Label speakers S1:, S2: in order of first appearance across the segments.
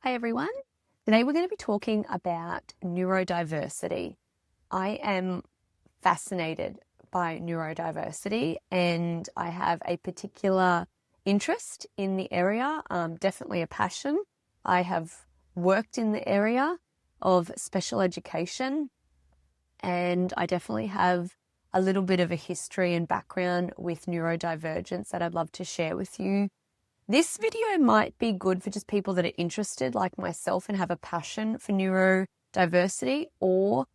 S1: Hi everyone. Today we're going to be talking about neurodiversity. I am fascinated by neurodiversity and I have a particular interest in the area, definitely a passion. I have worked in the area of special education and I definitely have a little bit of a history and background with neurodivergence that I'd love to share with you. This video might be good for just people that are interested, like myself, and have a passion for neurodiversity, or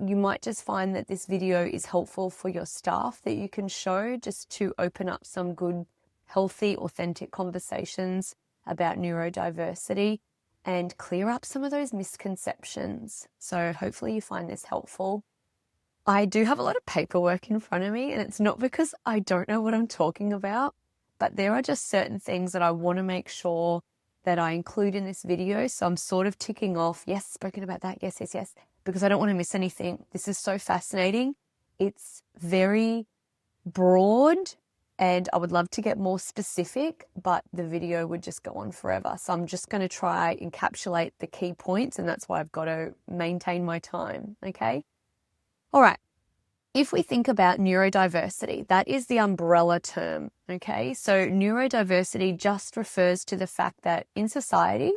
S1: you might just find that this video is helpful for your staff that you can show just to open up some good, healthy, authentic conversations about neurodiversity and clear up some of those misconceptions. So hopefully you find this helpful. I do have a lot of paperwork in front of me, and it's not because I don't know what I'm talking about, but there are just certain things that I want to make sure that I include in this video. So I'm sort of ticking off, yes, spoken about that, yes, yes, yes, because I don't want to miss anything. This is so fascinating. It's very broad and I would love to get more specific, but the video would just go on forever. So I'm just going to try encapsulate the key points, and that's why I've got to maintain my time, okay? All right. If we think about neurodiversity, that is the umbrella term, okay? So neurodiversity just refers to the fact that in society,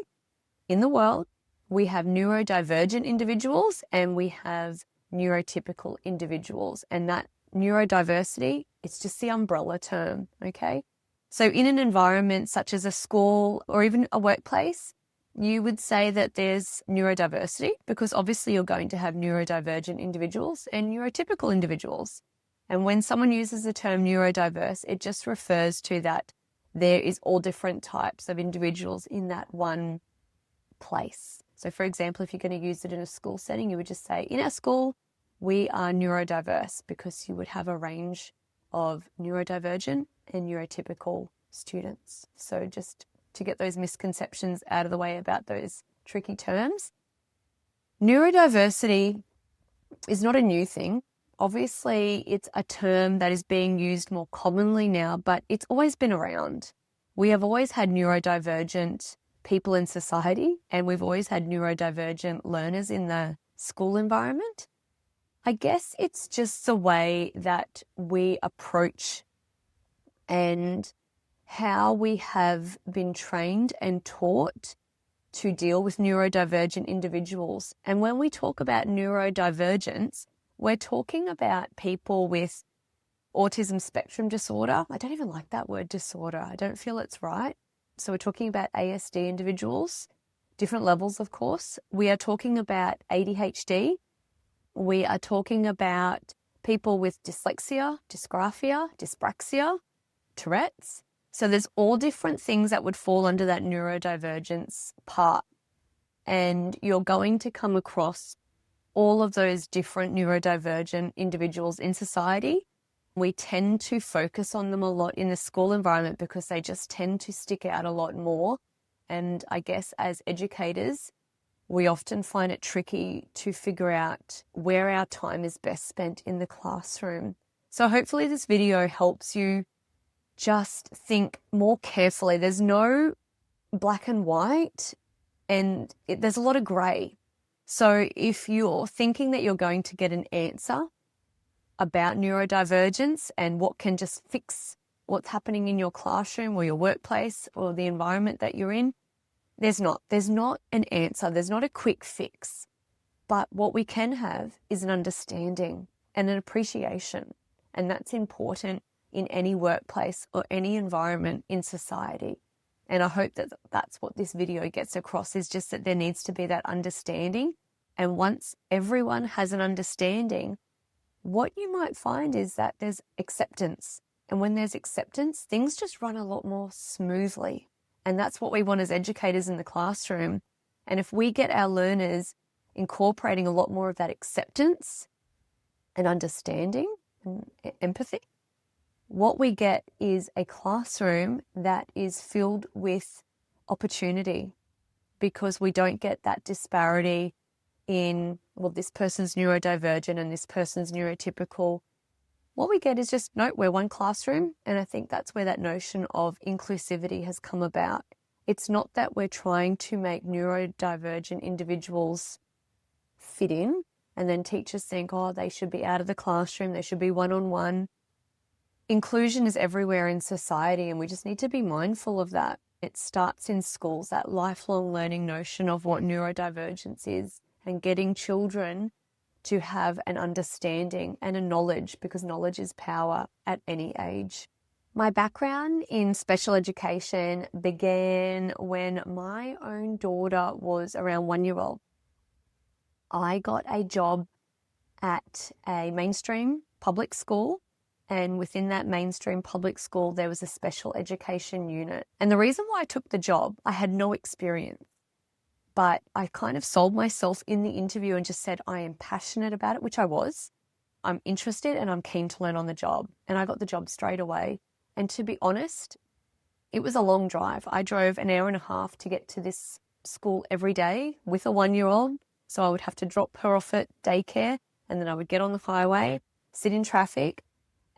S1: in the world, we have neurodivergent individuals and we have neurotypical individuals. And that neurodiversity, it's just the umbrella term, okay? So in an environment such as a school or even a workplace, you would say that there's neurodiversity because obviously you're going to have neurodivergent individuals and neurotypical individuals. And when someone uses the term neurodiverse, it just refers to that there is all different types of individuals in that one place. So for example, if you're going to use it in a school setting, you would just say, in our school, we are neurodiverse, because you would have a range of neurodivergent and neurotypical students. So just to get those misconceptions out of the way about those tricky terms. Neurodiversity is not a new thing. Obviously, it's a term that is being used more commonly now, but it's always been around. We have always had neurodivergent people in society, and we've always had neurodivergent learners in the school environment. I guess it's just the way that we approach and how we have been trained and taught to deal with neurodivergent individuals. And when we talk about neurodivergence, we're talking about people with autism spectrum disorder. I don't even like that word disorder. I don't feel it's right. So we're talking about ASD individuals, different levels, of course. We are talking about ADHD. We are talking about people with dyslexia, dysgraphia, dyspraxia, Tourette's. So there's all different things that would fall under that neurodivergence part. And you're going to come across all of those different neurodivergent individuals in society. We tend to focus on them a lot in the school environment because they just tend to stick out a lot more. And I guess as educators, we often find it tricky to figure out where our time is best spent in the classroom. So hopefully this video helps you just think more carefully. There's no black and white, and there's a lot of grey. So if you're thinking that you're going to get an answer about neurodivergence and what can just fix what's happening in your classroom or your workplace or the environment that you're in, there's not an answer. There's not a quick fix. But what we can have is an understanding and an appreciation. And that's important in any workplace or any environment in society. And I hope that that's what this video gets across, is just that there needs to be that understanding. And once everyone has an understanding, what you might find is that there's acceptance. And when there's acceptance, things just run a lot more smoothly. And that's what we want as educators in the classroom. And if we get our learners incorporating a lot more of that acceptance and understanding and empathy, what we get is a classroom that is filled with opportunity, because we don't get that disparity in, well, this person's neurodivergent and this person's neurotypical. What we get is just, no, we're one classroom. And I think that's where that notion of inclusivity has come about. It's not that we're trying to make neurodivergent individuals fit in and then teachers think, oh, they should be out of the classroom, they should be one-on-one. Inclusion is everywhere in society and we just need to be mindful of that. It starts in schools, that lifelong learning notion of what neurodivergence is and getting children to have an understanding and a knowledge, because knowledge is power at any age. My background in special education began when my own daughter was around 1 year old. I got a job at a mainstream public school, and within that mainstream public school, there was a special education unit. And the reason why I took the job, I had no experience, but I kind of sold myself in the interview and just said, I am passionate about it, which I was. I'm interested and I'm keen to learn on the job. And I got the job straight away. And to be honest, it was a long drive. I drove an hour and a half to get to this school every day with a 1 year old. So I would have to drop her off at daycare and then I would get on the highway, sit in traffic.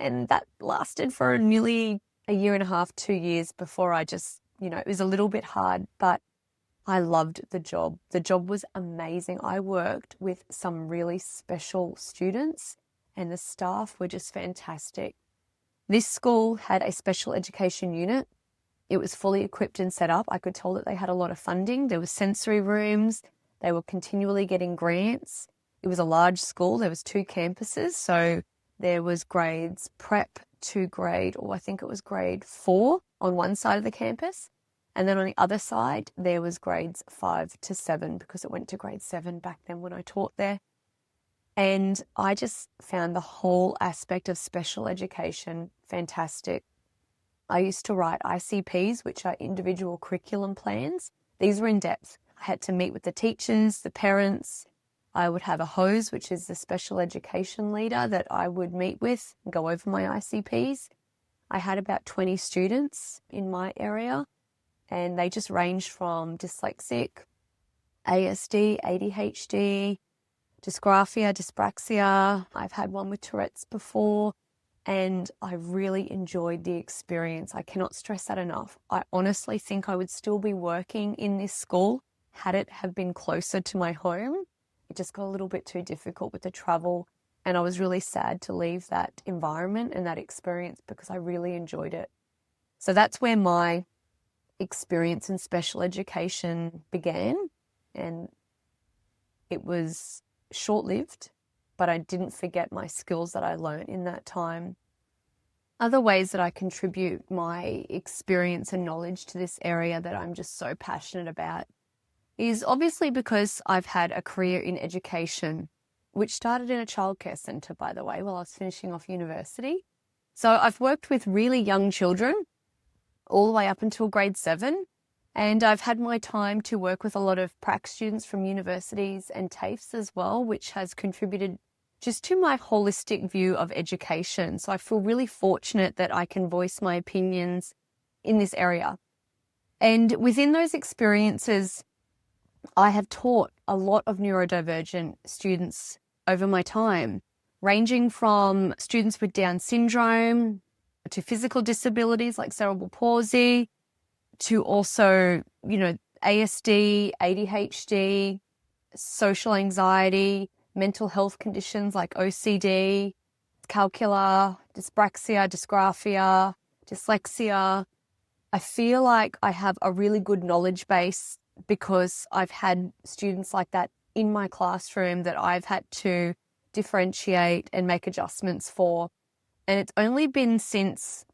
S1: And that lasted for nearly a year and a half, 2 years before I just, it was a little bit hard, but I loved the job. The job was amazing. I worked with some really special students and the staff were just fantastic. This school had a special education unit. It was fully equipped and set up. I could tell that they had a lot of funding. There were sensory rooms. They were continually getting grants. It was a large school. There was 2 campuses. So there was grades prep to grade 4 on one side of the campus. And then on the other side, there was grades 5 to 7 because it went to grade 7 back then when I taught there. And I just found the whole aspect of special education fantastic. I used to write ICPs, which are individual curriculum plans. These were in depth. I had to meet with the teachers, the parents. I would have a HOSE, which is the special education leader that I would meet with and go over my ICPs. I had about 20 students in my area, and they just ranged from dyslexic, ASD, ADHD, dysgraphia, dyspraxia. I've had one with Tourette's before, and I really enjoyed the experience. I cannot stress that enough. I honestly think I would still be working in this school had it have been closer to my home. It just got a little bit too difficult with the travel, and I was really sad to leave that environment and that experience because I really enjoyed it. So that's where my experience in special education began, and it was short-lived, but I didn't forget my skills that I learned in that time. Other ways that I contribute my experience and knowledge to this area that I'm just so passionate about is obviously because I've had a career in education, which started in a childcare centre, by the way, while I was finishing off university. So I've worked with really young children all the way up until grade 7. And I've had my time to work with a lot of prac students from universities and TAFEs as well, which has contributed just to my holistic view of education. So I feel really fortunate that I can voice my opinions in this area. And within those experiences, I have taught a lot of neurodivergent students over my time, ranging from students with Down syndrome to physical disabilities like cerebral palsy, to also, ASD, ADHD, social anxiety, mental health conditions like OCD, calcula, dyspraxia, dysgraphia, dyslexia. I feel like I have a really good knowledge base because I've had students like that in my classroom that I've had to differentiate and make adjustments for. And it's only been since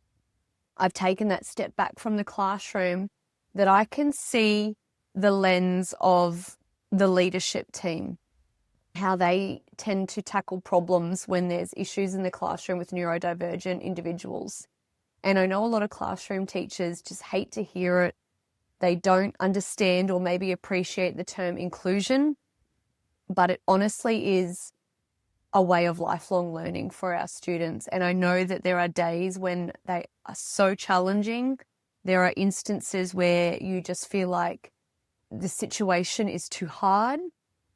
S1: I've taken that step back from the classroom that I can see the lens of the leadership team, how they tend to tackle problems when there's issues in the classroom with neurodivergent individuals. And I know a lot of classroom teachers just hate to hear it. They don't understand or maybe appreciate the term inclusion, but it honestly is a way of lifelong learning for our students. And I know that there are days when they are so challenging. There are instances where you just feel like the situation is too hard.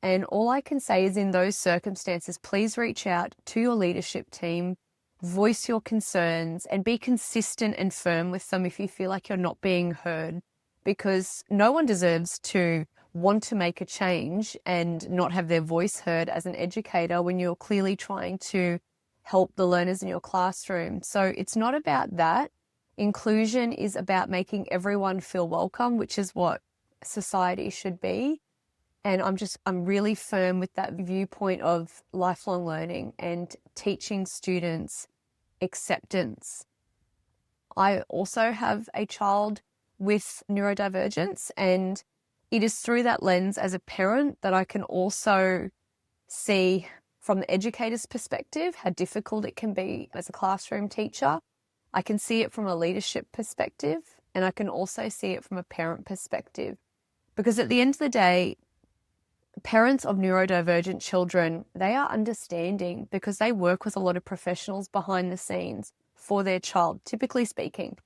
S1: And all I can say is in those circumstances, please reach out to your leadership team, voice your concerns, and be consistent and firm with them if you feel like you're not being heard. because no one deserves to want to make a change and not have their voice heard as an educator when you're clearly trying to help the learners in your classroom. So it's not about that. Inclusion is about making everyone feel welcome, which is what society should be. And I'm really firm with that viewpoint of lifelong learning and teaching students acceptance. I also have a child with neurodivergence, and it is through that lens as a parent that I can also see from the educator's perspective how difficult it can be as a classroom teacher. I can see it from a leadership perspective, and I can also see it from a parent perspective. Because at the end of the day, parents of neurodivergent children, they are understanding because they work with a lot of professionals behind the scenes for their child, typically speaking.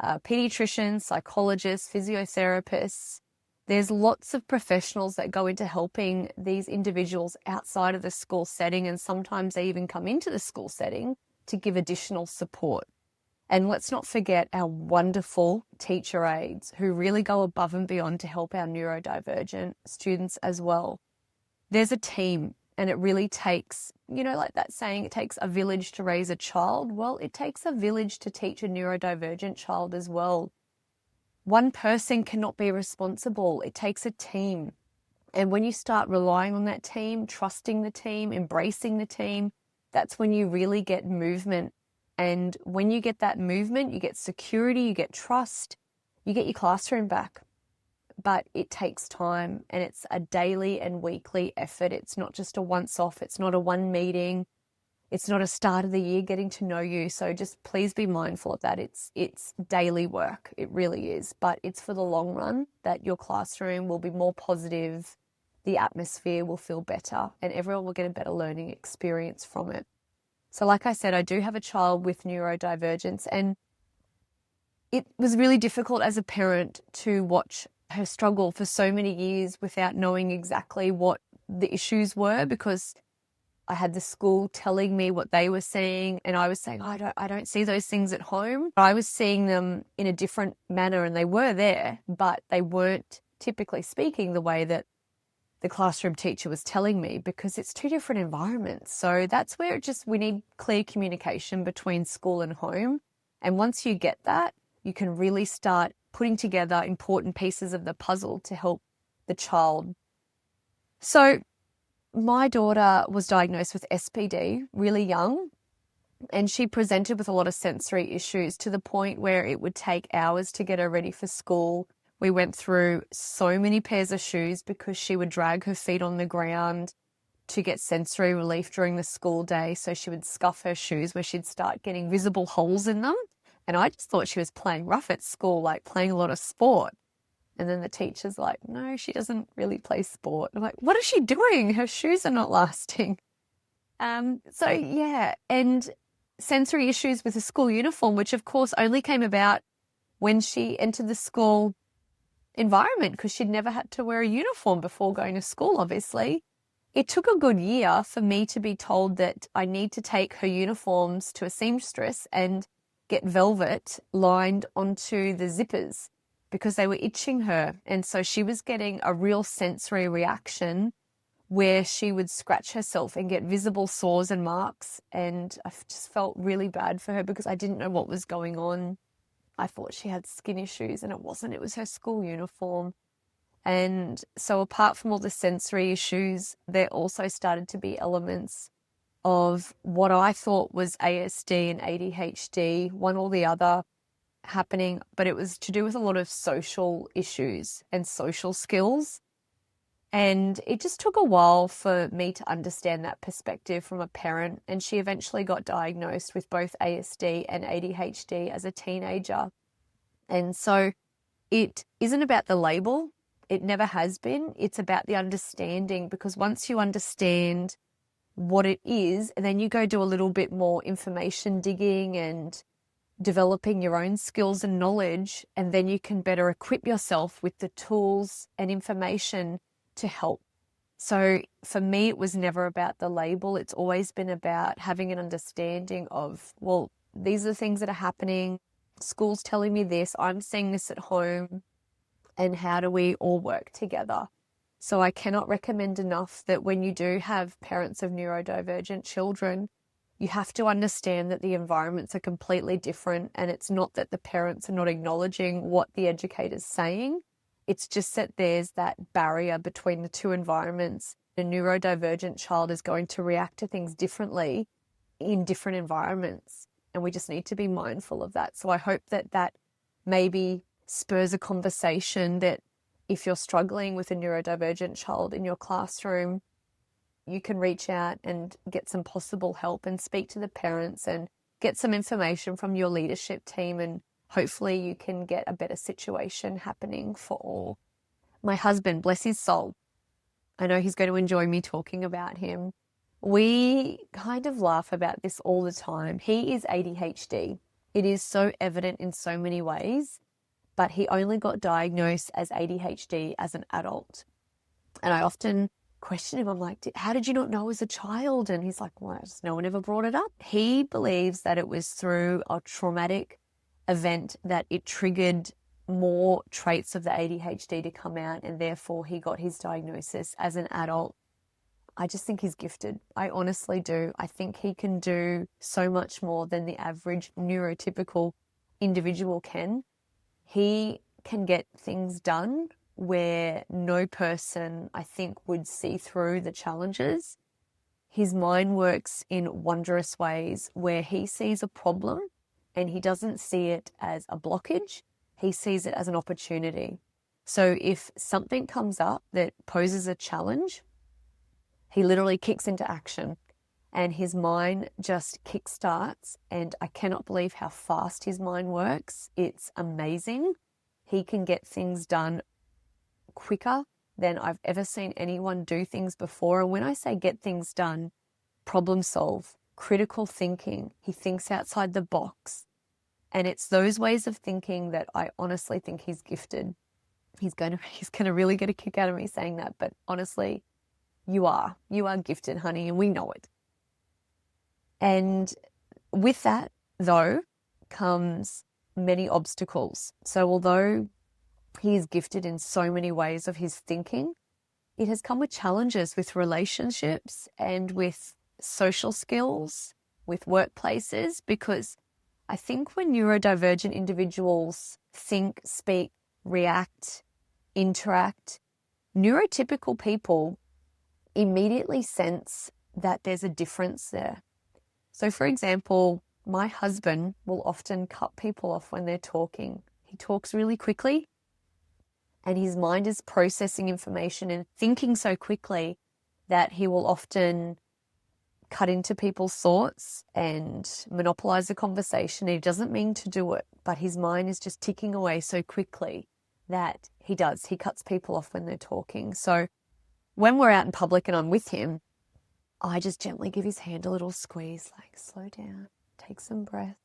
S1: Pediatricians, psychologists, physiotherapists. There's lots of professionals that go into helping these individuals outside of the school setting, and sometimes they even come into the school setting to give additional support. And let's not forget our wonderful teacher aides who really go above and beyond to help our neurodivergent students as well. There's a team, and it really takes, like that saying, it takes a village to raise a child. Well, it takes a village to teach a neurodivergent child as well. One person cannot be responsible. It takes a team. And when you start relying on that team, trusting the team, embracing the team, that's when you really get movement. And when you get that movement, you get security, you get trust, you get your classroom back. But it takes time, and it's a daily and weekly effort. It's not just a once-off. It's not a one meeting. It's not a start of the year getting to know you. So just please be mindful of that. It's daily work. It really is. But it's for the long run that your classroom will be more positive, the atmosphere will feel better, and everyone will get a better learning experience from it. So like I said, I do have a child with neurodivergence, and it was really difficult as a parent to watch her struggle for so many years without knowing exactly what the issues were, because I had the school telling me what they were seeing, and I was saying, I don't see those things at home. I was seeing them in a different manner, and they were there, but they weren't, typically speaking, the way that the classroom teacher was telling me, because it's two different environments. So that's where we need clear communication between school and home. And once you get that, you can really start putting together important pieces of the puzzle to help the child. So my daughter was diagnosed with SPD really young, and she presented with a lot of sensory issues to the point where it would take hours to get her ready for school. We went through so many pairs of shoes because she would drag her feet on the ground to get sensory relief during the school day. So she would scuff her shoes where she'd start getting visible holes in them. And I just thought she was playing rough at school, like playing a lot of sport. And then the teacher's like, no, she doesn't really play sport. I'm like, what is she doing? Her shoes are not lasting. And sensory issues with the school uniform, which of course only came about when she entered the school environment, because she'd never had to wear a uniform before going to school, obviously. It took a good year for me to be told that I need to take her uniforms to a seamstress and get velvet lined onto the zippers because they were itching her. And so she was getting a real sensory reaction where she would scratch herself and get visible sores and marks. And I just felt really bad for her because I didn't know what was going on. I thought she had skin issues, and it wasn't. It was her school uniform. And so apart from all the sensory issues, there also started to be elements of what I thought was ASD and ADHD, one or the other happening, but it was to do with a lot of social issues and social skills. And it just took a while for me to understand that perspective from a parent. And she eventually got diagnosed with both ASD and ADHD as a teenager. And so it isn't about the label. It never has been. It's about the understanding, because once you understand what it is, and then you go do a little bit more information digging and developing your own skills and knowledge, and then you can better equip yourself with the tools and information to help. So for me, it was never about the label. It's always been about having an understanding of, well, these are the things that are happening. School's telling me this. I'm seeing this at home. and how do we all work together. So I cannot recommend enough that when you do have parents of neurodivergent children, you have to understand that the environments are completely different, and it's not that the parents are not acknowledging what the educator's saying. It's just that there's that barrier between the two environments. A neurodivergent child is going to react to things differently in different environments, and we just need to be mindful of that. So I hope that that maybe spurs a conversation that if you're struggling with a neurodivergent child in your classroom, you can reach out and get some possible help and speak to the parents and get some information from your leadership team, and hopefully you can get a better situation happening for all. My husband, bless his soul, I know he's going to enjoy me talking about him. We kind of laugh about this all the time. He is ADHD. It is so evident in so many ways, but he only got diagnosed as ADHD as an adult. And I often question him. I'm like, how did you not know as a child? And he's like, well, no one ever brought it up. He believes that it was through a traumatic event that it triggered more traits of the ADHD to come out, and therefore he got his diagnosis as an adult. I just think he's gifted. I honestly do. I think he can do so much more than the average neurotypical individual can. He can get things done where no person, I think, would see through the challenges. His mind works in wondrous ways where he sees a problem and he doesn't see it as a blockage. He sees it as an opportunity. So if something comes up that poses a challenge, he literally kicks into action and his mind just kickstarts. And I cannot believe how fast his mind works. It's amazing. He can get things done quicker than I've ever seen anyone do things before. And when I say get things done, problem solve, critical thinking, he thinks outside the box. And it's those ways of thinking that I honestly think he's gifted. He's going to really get a kick out of me saying that, but honestly, you are gifted, honey, and we know it. And with that, though, comes many obstacles. So although he is gifted in so many ways of his thinking, it has come with challenges with relationships and with social skills, with workplaces, because I think when neurodivergent individuals think, speak, react, interact, neurotypical people immediately sense that there's a difference there. So for example, my husband will often cut people off when they're talking. He talks really quickly and his mind is processing information and thinking so quickly that he will often cut into people's thoughts and monopolize the conversation. He doesn't mean to do it, but his mind is just ticking away so quickly that he cuts people off when they're talking. So when we're out in public and I'm with him, I just gently give his hand a little squeeze, like slow down, take some breath.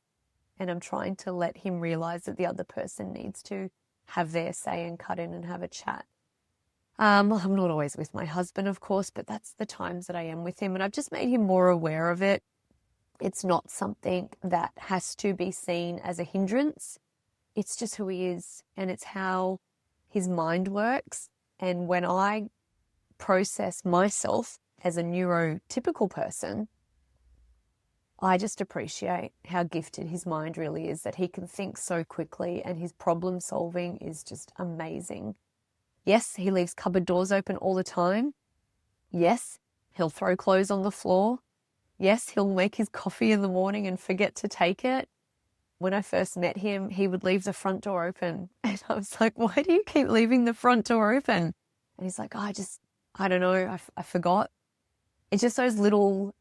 S1: And I'm trying to let him realize that the other person needs to have their say and cut in and have a chat. I'm not always with my husband, of course, but that's the times that I am with him. And I've just made him more aware of it. It's not something that has to be seen as a hindrance. It's just who he is, and it's how his mind works. And when I process myself as a neurotypical person, I just appreciate how gifted his mind really is, that he can think so quickly and his problem solving is just amazing. Yes, he leaves cupboard doors open all the time. Yes, he'll throw clothes on the floor. Yes, he'll make his coffee in the morning and forget to take it. When I first met him, he would leave the front door open. And I was like, why do you keep leaving the front door open? And he's like, I don't know, I forgot. It's just those little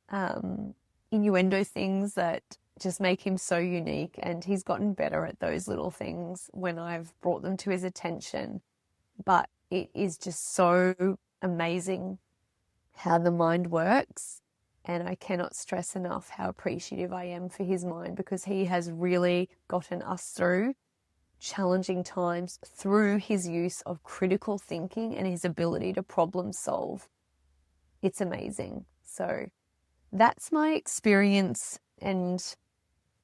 S1: innuendo things that just make him so unique. And he's gotten better at those little things when I've brought them to his attention. But it is just so amazing how the mind works. And I cannot stress enough how appreciative I am for his mind, because he has really gotten us through challenging times through his use of critical thinking and his ability to problem solve. It's amazing. So that's my experience and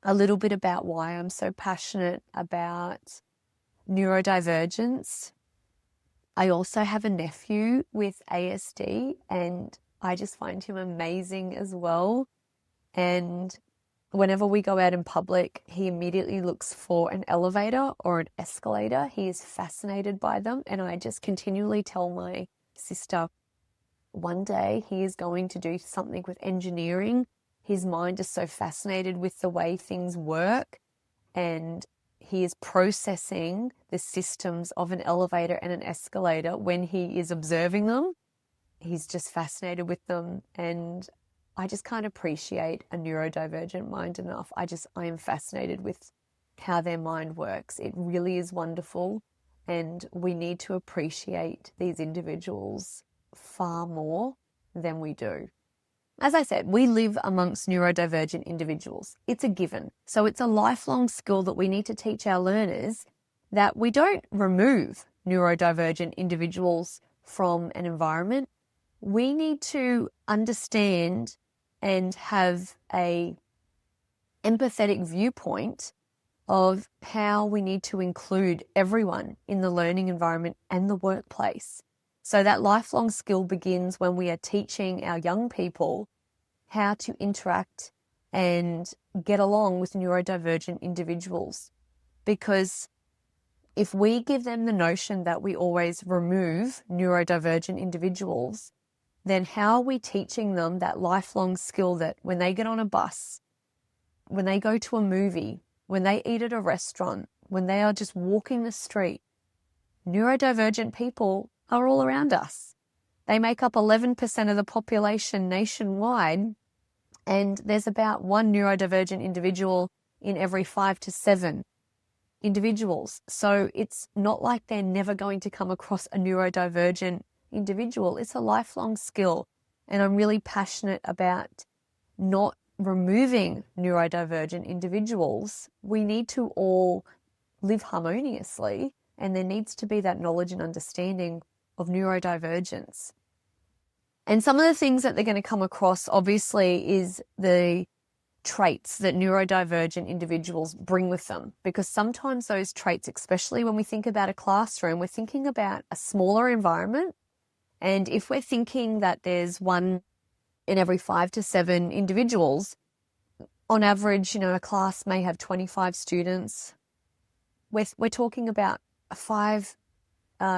S1: a little bit about why I'm so passionate about neurodivergence I also have a nephew with ASD, and I just find him amazing as well. And whenever we go out in public, he immediately looks for an elevator or an escalator. He is fascinated by them. And I just continually tell my sister, one day he is going to do something with engineering. His mind is so fascinated with the way things work, and he is processing the systems of an elevator and an escalator when he is observing them. He's just fascinated with them, and I just can't appreciate a neurodivergent mind enough. I am fascinated with how their mind works. It really is wonderful, and we need to appreciate these individuals far more than we do. As I said, we live amongst neurodivergent individuals. It's a given. So it's a lifelong skill that we need to teach our learners, that we don't remove neurodivergent individuals from an environment. We need to understand and have a empathetic viewpoint of how we need to include everyone in the learning environment and the workplace. So that lifelong skill begins when we are teaching our young people how to interact and get along with neurodivergent individuals. Because if we give them the notion that we always remove neurodivergent individuals, then how are we teaching them that lifelong skill that when they get on a bus, when they go to a movie, when they eat at a restaurant, when they are just walking the street, neurodivergent people are all around us. They make up 11% of the population nationwide, and there's about one neurodivergent individual in every 5 to 7 individuals. So it's not like they're never going to come across a neurodivergent individual. It's a lifelong skill, and I'm really passionate about not removing neurodivergent individuals. We need to all live harmoniously, and there needs to be that knowledge and understanding of neurodivergence. And some of the things that they're going to come across, obviously, is the traits that neurodivergent individuals bring with them. Because sometimes those traits, especially when we think about a classroom, we're thinking about a smaller environment. And if we're thinking that there's one in every 5 to 7 individuals, on average, a class may have 25 students. We're talking about 5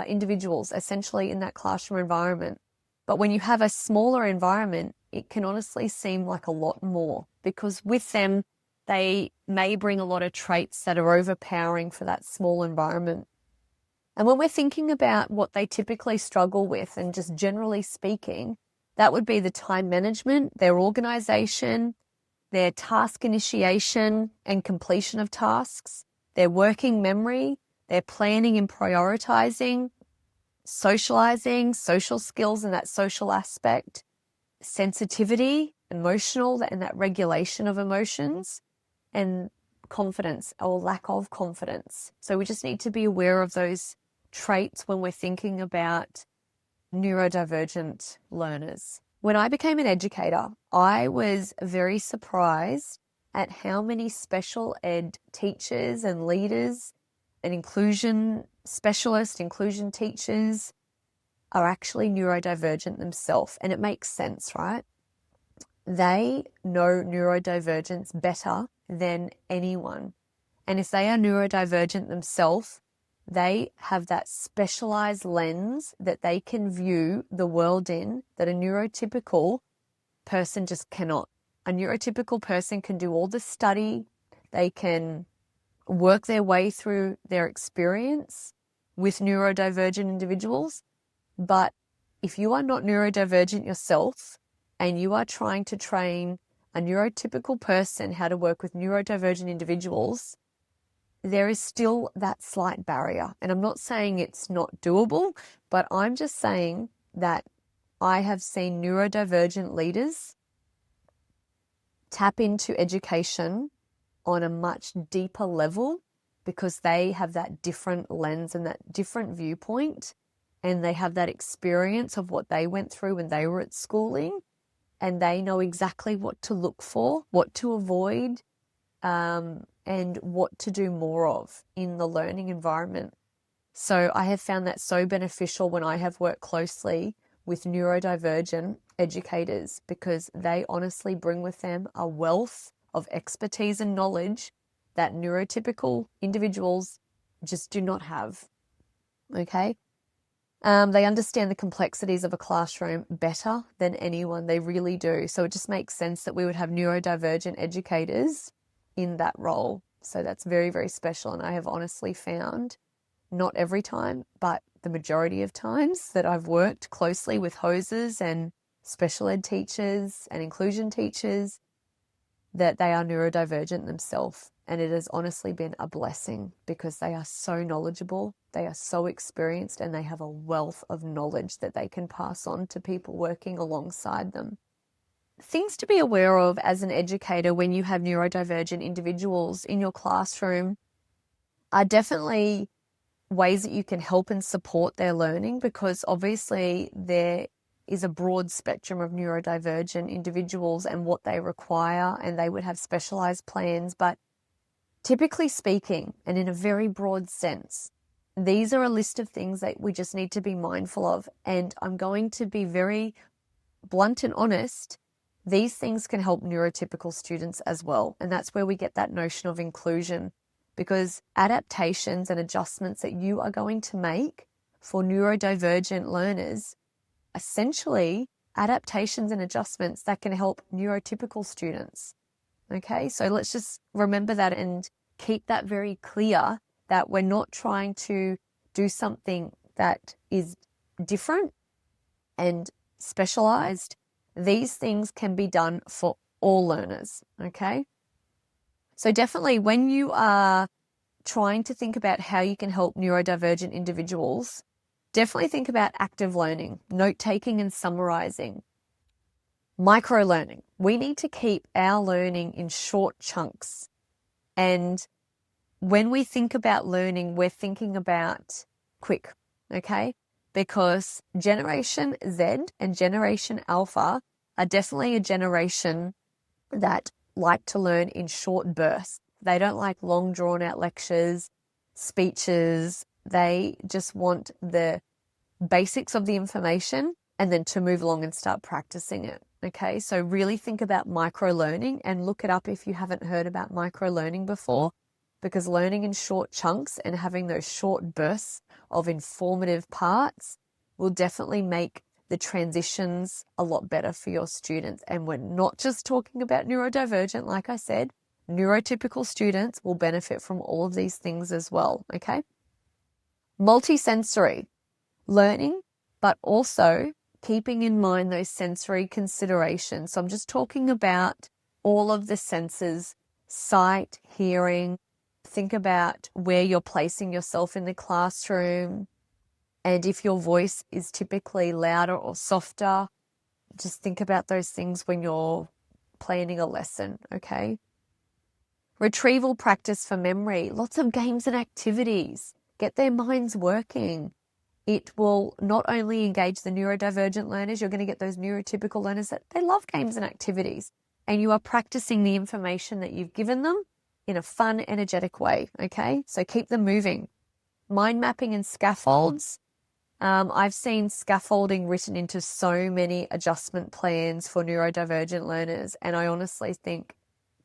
S1: individuals essentially in that classroom environment. But when you have a smaller environment, it can honestly seem like a lot more, because with them, they may bring a lot of traits that are overpowering for that small environment. And when we're thinking about what they typically struggle with, and just generally speaking, that would be the time management, their organization, their task initiation and completion of tasks, their working memory, their planning and prioritizing, socializing, social skills and that social aspect, sensitivity, emotional, and that regulation of emotions, and confidence or lack of confidence. So we just need to be aware of those traits when we're thinking about neurodivergent learners. When I became an educator, I was very surprised at how many special ed teachers and leaders and inclusion specialists, inclusion teachers are actually neurodivergent themselves. And it makes sense, right? They know neurodivergence better than anyone. And if they are neurodivergent themselves, they have that specialized lens that they can view the world in that a neurotypical person just cannot. A neurotypical person can do all the study, they can work their way through their experience with neurodivergent individuals. But if you are not neurodivergent yourself and you are trying to train a neurotypical person how to work with neurodivergent individuals, there is still that slight barrier. And I'm not saying it's not doable, but I'm just saying that I have seen neurodivergent leaders tap into education on a much deeper level because they have that different lens and that different viewpoint, and they have that experience of what they went through when they were at schooling, and they know exactly what to look for, what to avoid, and what to do more of in the learning environment. So I have found that so beneficial when I have worked closely with neurodivergent educators, because they honestly bring with them a wealth of expertise and knowledge that neurotypical individuals just do not have. Okay? They understand the complexities of a classroom better than anyone. They really do. So it just makes sense that we would have neurodivergent educators in that role. So that's very, very special. And I have honestly found, not every time, but the majority of times that I've worked closely with hoses and special ed teachers and inclusion teachers, that they are neurodivergent themselves. And it has honestly been a blessing, because they are so knowledgeable, they are so experienced, and they have a wealth of knowledge that they can pass on to people working alongside them. Things to be aware of as an educator when you have neurodivergent individuals in your classroom are definitely ways that you can help and support their learning, because obviously there is a broad spectrum of neurodivergent individuals and what they require, and they would have specialized plans. But typically speaking, and in a very broad sense, these are a list of things that we just need to be mindful of. And I'm going to be very blunt and honest. These things can help neurotypical students as well. And that's where we get that notion of inclusion, because adaptations and adjustments that you are going to make for neurodivergent learners, essentially adaptations and adjustments that can help neurotypical students. Okay, so let's just remember that and keep that very clear, that we're not trying to do something that is different and specialized. These things can be done for all learners. Okay, so definitely when you are trying to think about how you can help neurodivergent individuals, definitely think about active learning, note-taking and summarizing. Micro-learning. We need to keep our learning in short chunks. And when we think about learning, we're thinking about quick, okay? Because Generation Z and Generation Alpha are definitely a generation that like to learn in short bursts. They don't like long drawn-out lectures, speeches. They just want the basics of the information and then to move along and start practicing it. Okay, so really think about micro-learning and look it up if you haven't heard about micro-learning before, because learning in short chunks and having those short bursts of informative parts will definitely make the transitions a lot better for your students. And we're not just talking about neurodivergent, like I said, neurotypical students will benefit from all of these things as well, okay? Multisensory learning, but also keeping in mind those sensory considerations. So I'm just talking about all of the senses: sight, hearing. Think about where you're placing yourself in the classroom. And if your voice is typically louder or softer, just think about those things when you're planning a lesson, okay? Retrieval practice for memory. Lots of games and activities. Get their minds working. It will not only engage the neurodivergent learners, you're going to get those neurotypical learners that they love games and activities. And you are practicing the information that you've given them in a fun, energetic way, okay? So keep them moving. Mind mapping and scaffolds. I've seen scaffolding written into so many adjustment plans for neurodivergent learners. And I honestly think,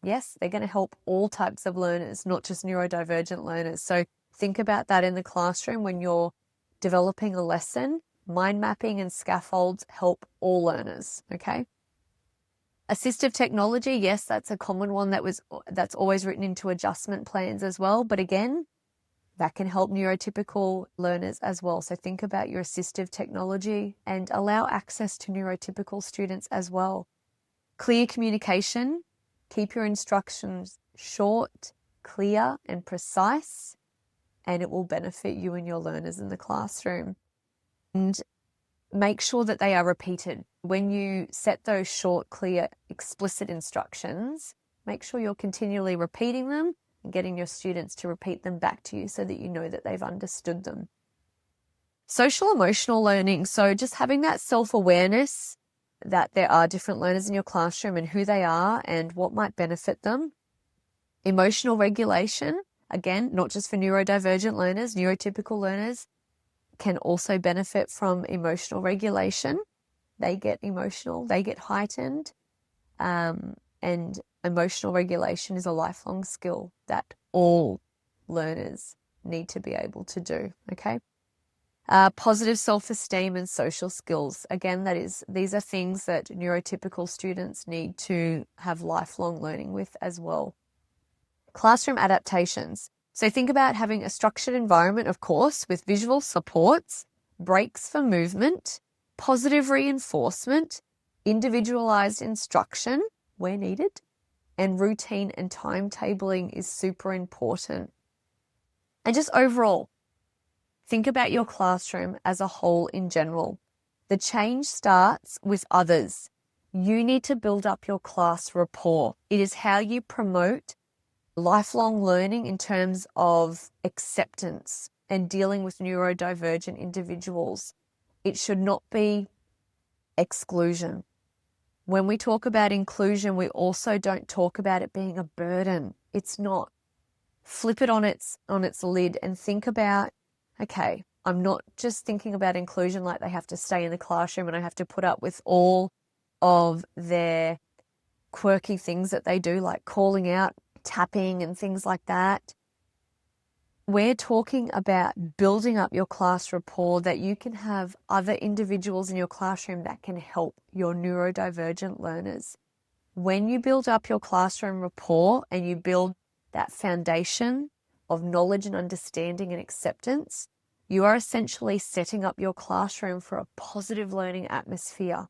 S1: yes, they're going to help all types of learners, not just neurodivergent learners. So think about that in the classroom when you're developing a lesson. Mind mapping and scaffolds help all learners, okay? Assistive technology, yes, that's a common one that's always written into adjustment plans as well. But again, that can help neurotypical learners as well. So think about your assistive technology and allow access to neurotypical students as well. Clear communication, keep your instructions short, clear, and precise, and it will benefit you and your learners in the classroom. And make sure that they are repeated. When you set those short, clear, explicit instructions, make sure you're continually repeating them and getting your students to repeat them back to you so that you know that they've understood them. Social emotional learning. So just having that self-awareness that there are different learners in your classroom and who they are and what might benefit them. Emotional regulation. Again, not just for neurodivergent learners, neurotypical learners can also benefit from emotional regulation. They get emotional, they get heightened, and emotional regulation is a lifelong skill that all learners need to be able to do, okay? Positive self-esteem and social skills. Again, these are things that neurotypical students need to have lifelong learning with as well. Classroom adaptations. So think about having a structured environment, of course, with visual supports, breaks for movement, positive reinforcement, individualized instruction where needed, and routine and timetabling is super important. And just overall, think about your classroom as a whole in general. The change starts with others. You need to build up your class rapport. It is how you promote lifelong learning in terms of acceptance and dealing with neurodivergent individuals. It should not be exclusion. When we talk about inclusion, we also don't talk about it being a burden. It's not. Flip it on its lid and think about, okay, I'm not just thinking about inclusion like they have to stay in the classroom and I have to put up with all of their quirky things that they do, like calling out, tapping and things like that. We're talking about building up your class rapport, that you can have other individuals in your classroom that can help your neurodivergent learners. When you build up your classroom rapport and you build that foundation of knowledge and understanding and acceptance, you are essentially setting up your classroom for a positive learning atmosphere.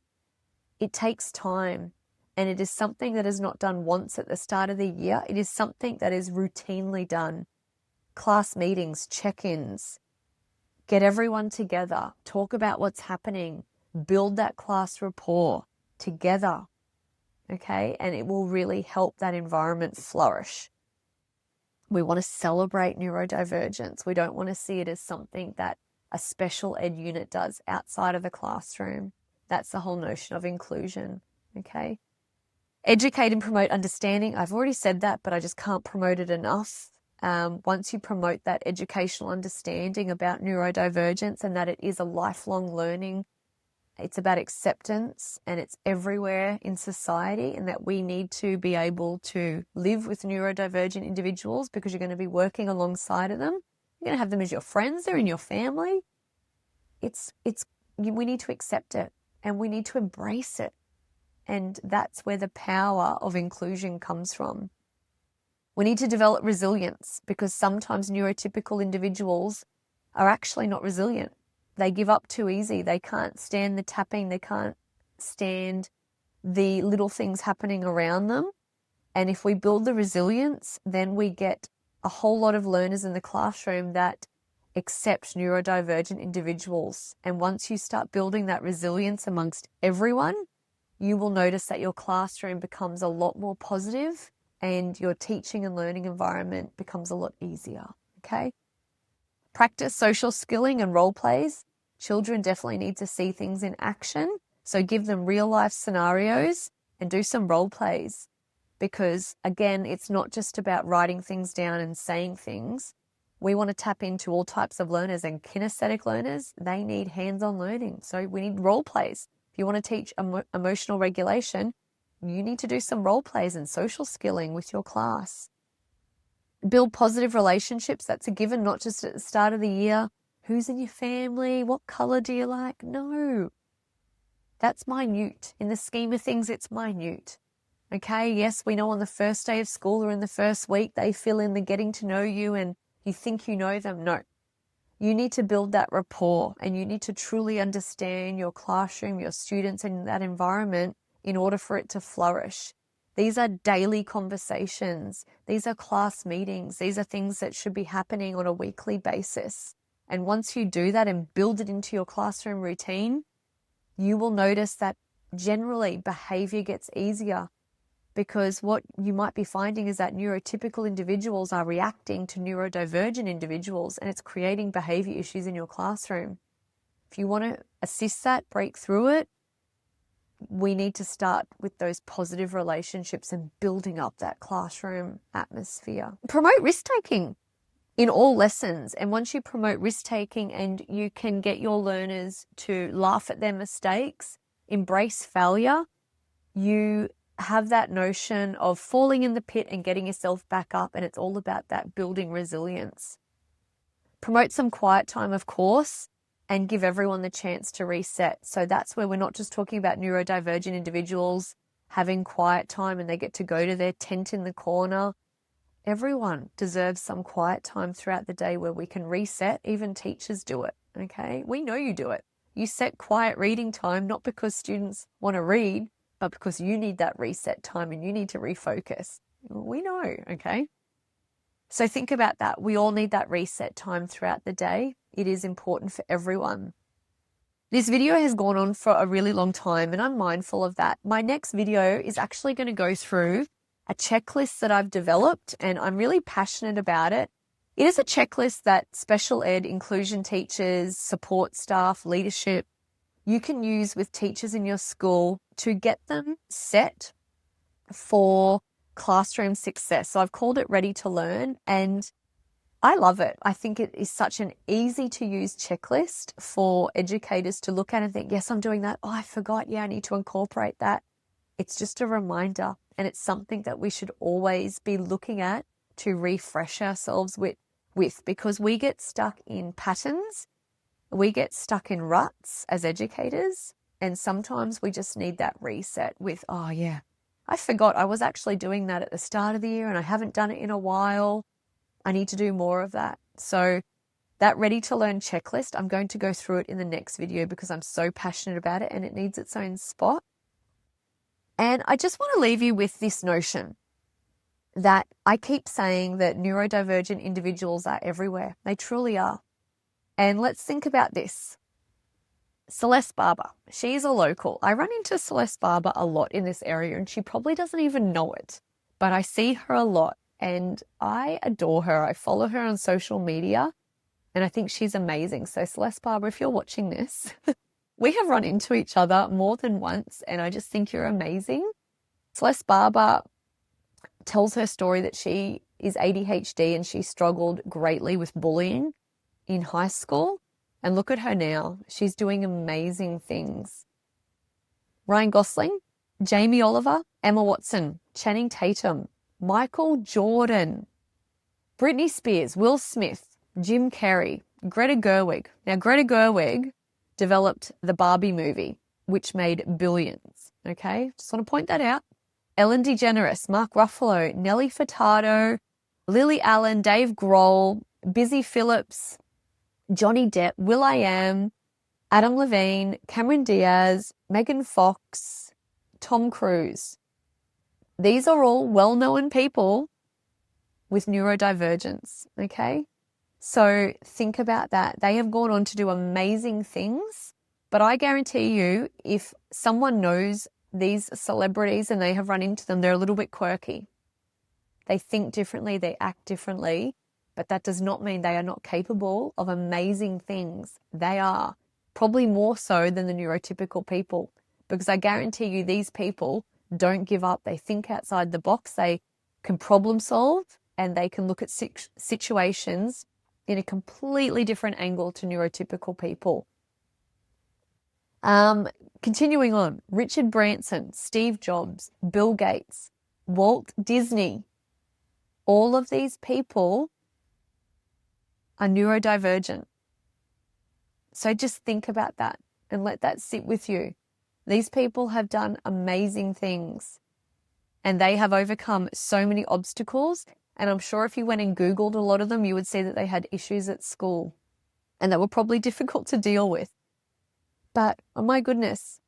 S1: It takes time, and it is something that is not done once at the start of the year. It is something that is routinely done. Class meetings, check-ins, get everyone together, talk about what's happening, build that class rapport together, okay? And it will really help that environment flourish. We want to celebrate neurodivergence. We don't want to see it as something that a special ed unit does outside of the classroom. That's the whole notion of inclusion, okay? Educate and promote understanding. I've already said that, but I just can't promote it enough. Once you promote that educational understanding about neurodivergence and that it is a lifelong learning, it's about acceptance and it's everywhere in society, and that we need to be able to live with neurodivergent individuals because you're going to be working alongside of them. You're going to have them as your friends. They're in your family. We need to accept it and we need to embrace it. And that's where the power of inclusion comes from. We need to develop resilience, because sometimes neurotypical individuals are actually not resilient. They give up too easy. They can't stand the tapping. They can't stand the little things happening around them. And if we build the resilience, then we get a whole lot of learners in the classroom that accept neurodivergent individuals. And once you start building that resilience amongst everyone, you will notice that your classroom becomes a lot more positive and your teaching and learning environment becomes a lot easier, okay? Practice social skilling and role plays. Children definitely need to see things in action. So give them real life scenarios and do some role plays, because again, it's not just about writing things down and saying things. We want to tap into all types of learners, and kinesthetic learners, they need hands-on learning. So we need role plays. If you want to teach emotional regulation, you need to do some role plays and social skilling with your class. Build positive relationships. That's a given, not just at the start of the year. Who's in your family? What color do you like? No, that's minute. In the scheme of things, it's minute. Okay, yes, we know on the first day of school or in the first week, they fill in the getting to know you and you think you know them. No, you need to build that rapport and you need to truly understand your classroom, your students and that environment in order for it to flourish. These are daily conversations. These are class meetings. These are things that should be happening on a weekly basis. And once you do that and build it into your classroom routine, you will notice that generally behavior gets easier, because what you might be finding is that neurotypical individuals are reacting to neurodivergent individuals, and it's creating behavior issues in your classroom. If you want to assist that, break through it, we need to start with those positive relationships and building up that classroom atmosphere. Promote risk-taking. in all lessons. And once you promote risk-taking and you can get your learners to laugh at their mistakes, embrace failure, you have that notion of falling in the pit and getting yourself back up. And it's all about that building resilience. Promote some quiet time, of course, and give everyone the chance to reset. So that's where we're not just talking about neurodivergent individuals having quiet time and they get to go to their tent in the corner. Everyone deserves some quiet time throughout the day where we can reset. Even teachers do it, okay? We know you do it. You set quiet reading time, not because students want to read, but because you need that reset time and you need to refocus. We know, okay? So think about that. We all need that reset time throughout the day. It is important for everyone. This video has gone on for a really long time and I'm mindful of that. My next video is actually going to go through a checklist that I've developed and I'm really passionate about it. It is a checklist that special ed, inclusion teachers, support staff, leadership, you can use with teachers in your school to get them set for classroom success. So I've called it Ready to Learn and I love it. I think it is such an easy to use checklist for educators to look at and think, yes, I'm doing that. Oh, I forgot. Yeah, I need to incorporate that. It's just a reminder and it's something that we should always be looking at to refresh ourselves with because we get stuck in patterns. We get stuck in ruts as educators and sometimes we just need that reset with, oh yeah, I forgot I was actually doing that at the start of the year and I haven't done it in a while. I need to do more of that. So that Ready to Learn checklist, I'm going to go through it in the next video because I'm so passionate about it and it needs its own spot. And I just want to leave you with this notion that I keep saying that neurodivergent individuals are everywhere. They truly are. And let's think about this. Celeste Barber, she's a local. I run into Celeste Barber a lot in this area and she probably doesn't even know it, but I see her a lot and I adore her. I follow her on social media and I think she's amazing. So Celeste Barber, if you're watching this, we have run into each other more than once and I just think you're amazing. Celeste Barber tells her story that she is ADHD and she struggled greatly with bullying in high school. And look at her now. She's doing amazing things. Ryan Gosling, Jamie Oliver, Emma Watson, Channing Tatum, Michael Jordan, Britney Spears, Will Smith, Jim Carrey, Greta Gerwig. Now, Greta Gerwig developed the Barbie movie, which made billions, okay? Just want to point that out. Ellen DeGeneres, Mark Ruffalo, Nelly Furtado, Lily Allen, Dave Grohl, Busy Phillips, Johnny Depp, will.i.am, Adam Levine, Cameron Diaz, Megan Fox, Tom Cruise. These are all well-known people with neurodivergence, okay? So think about that. They have gone on to do amazing things, but I guarantee you if someone knows these celebrities and they have run into them, they're a little bit quirky. They think differently, they act differently, but that does not mean they are not capable of amazing things. They are, probably more so than the neurotypical people, because I guarantee you these people don't give up. They think outside the box. They can problem solve and they can look at situations in a completely different angle to neurotypical people. Continuing on, Richard Branson, Steve Jobs, Bill Gates, Walt Disney, all of these people are neurodivergent. So just think about that and let that sit with you. These people have done amazing things and they have overcome so many obstacles. And I'm sure if you went and Googled a lot of them, you would see that they had issues at school and that were probably difficult to deal with. But oh my goodness,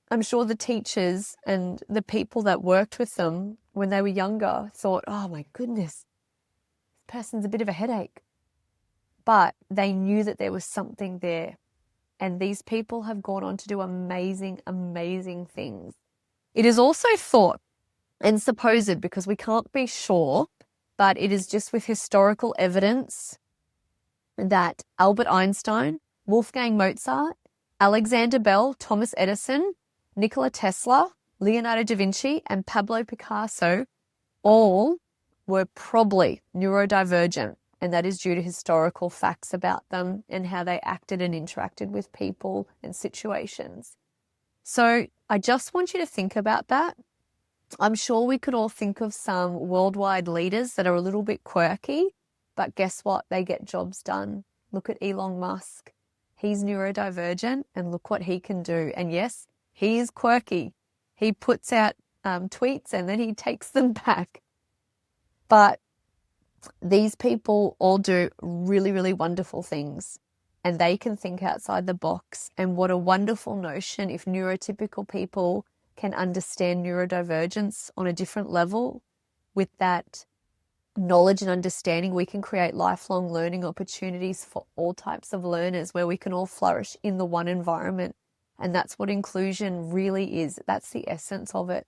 S1: I'm sure the teachers and the people that worked with them when they were younger thought, oh my goodness, this person's a bit of a headache. But they knew that there was something there. And these people have gone on to do amazing, amazing things. It is also thought and supposed, because we can't be sure, but it is just with historical evidence that Albert Einstein, Wolfgang Mozart, Alexander Bell, Thomas Edison, Nikola Tesla, Leonardo da Vinci, and Pablo Picasso all were probably neurodivergent. And that is due to historical facts about them and how they acted and interacted with people and situations. So I just want you to think about that. I'm sure we could all think of some worldwide leaders that are a little bit quirky, but guess what? They get jobs done. Look at Elon Musk. He's neurodivergent and look what he can do. And yes, he is quirky. He puts out tweets and then he takes them back. But these people all do really, really wonderful things and they can think outside the box. And what a wonderful notion if neurotypical people can understand neurodivergence on a different level. With that knowledge and understanding, we can create lifelong learning opportunities for all types of learners where we can all flourish in the one environment. And that's what inclusion really is. That's the essence of it.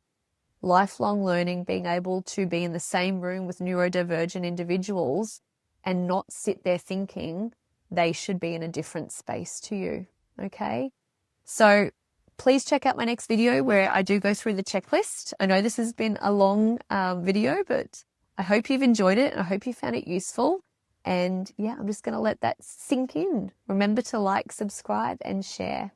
S1: Lifelong learning, being able to be in the same room with neurodivergent individuals and not sit there thinking they should be in a different space to you. Okay? So please check out my next video where I do go through the checklist. I know this has been a long video, but I hope you've enjoyed it and I hope you found it useful. And yeah, I'm just going to let that sink in. Remember to like, subscribe, and share.